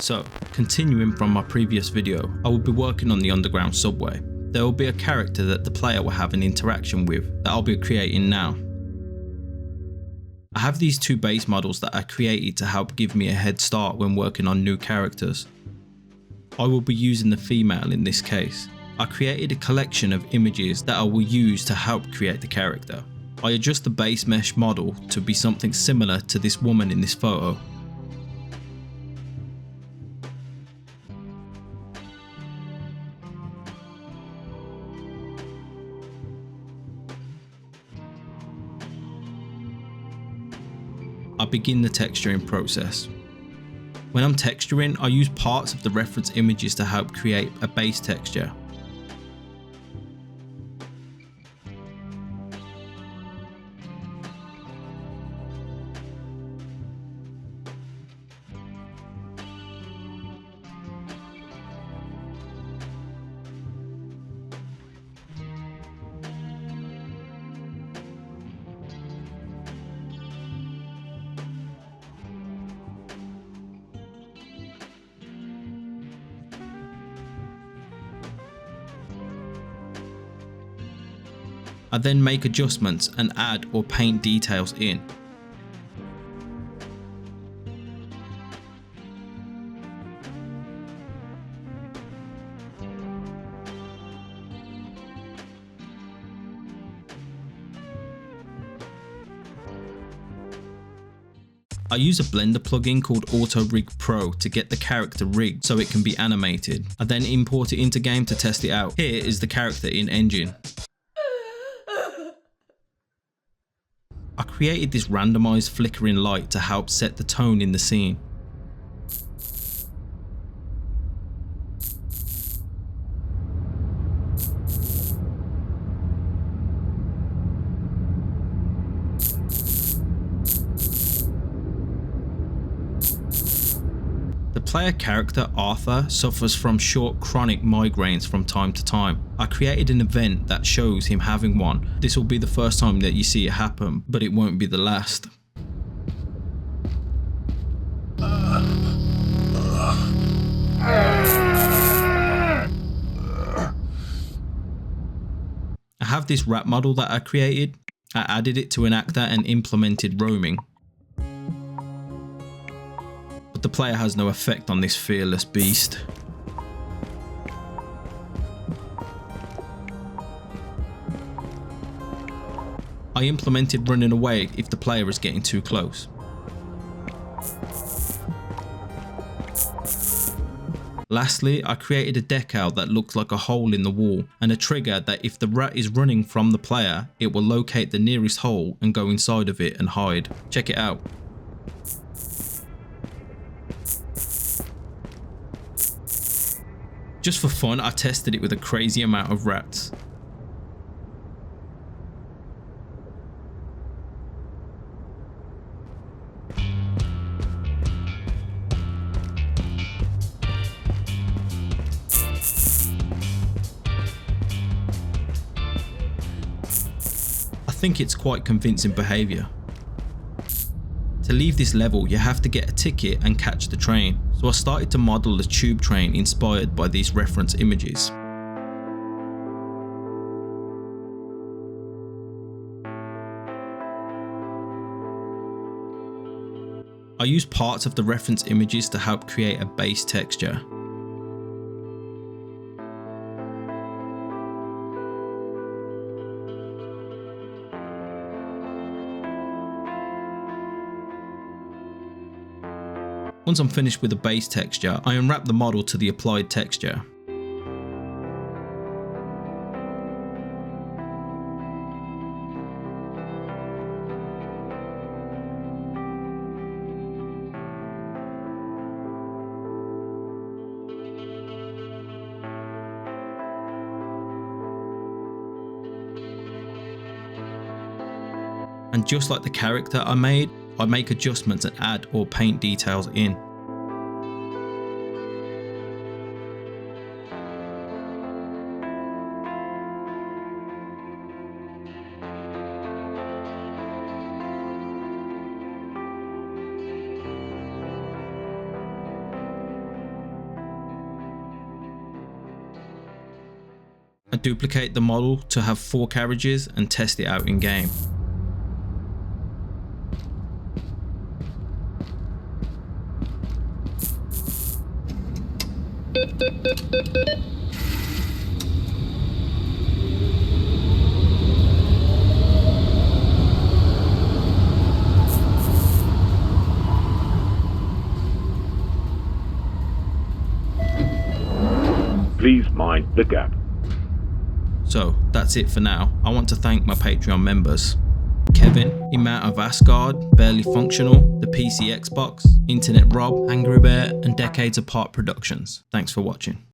So, continuing from my previous video, I will be working on the underground subway. There will be a character that the player will have an interaction with that I'll be creating now. I have these two base models that I created to help give me a head start when working on new characters. I will be using the female in this case. I created a collection of images that I will use to help create the character. I adjust the base mesh model to be something similar to this woman in this photo. I begin the texturing process. When I'm texturing, I use parts of the reference images to help create a base texture. I then make adjustments and add or paint details in. I use a Blender plugin called Auto Rig Pro to get the character rigged so it can be animated. I then import it into game to test it out. Here is the character in engine. I created this randomized flickering light to help set the tone in the scene. The player character Arthur suffers from short chronic migraines from time to time. I created an event that shows him having one. This will be the first time that you see it happen, but it won't be the last. I have this rap model that I created. I added it to an actor and implemented roaming. But the player has no effect on this fearless beast. I implemented running away if the player is getting too close. Lastly, I created a decal that looks like a hole in the wall and a trigger that if the rat is running from the player, it will locate the nearest hole and go inside of it and hide. Check it out. Just for fun, I tested it with a crazy amount of rats. I think it's quite convincing behaviour. To leave this level, you have to get a ticket and catch the train. So I started to model the tube train inspired by these reference images. I used parts of the reference images to help create a base texture. Once I'm finished with the base texture, I unwrap the model to the applied texture. And just like the character I made, I make adjustments and add or paint details in. I duplicate the model to have 4 carriages and test it out in game. Please mind the gap. So that's it for now. I want to thank my Patreon members. Kevin, Imount of Asgard, Barely Functional, The PC Xbox, Internet Rob, Angry Bear, and Decades Apart Productions. Thanks for watching.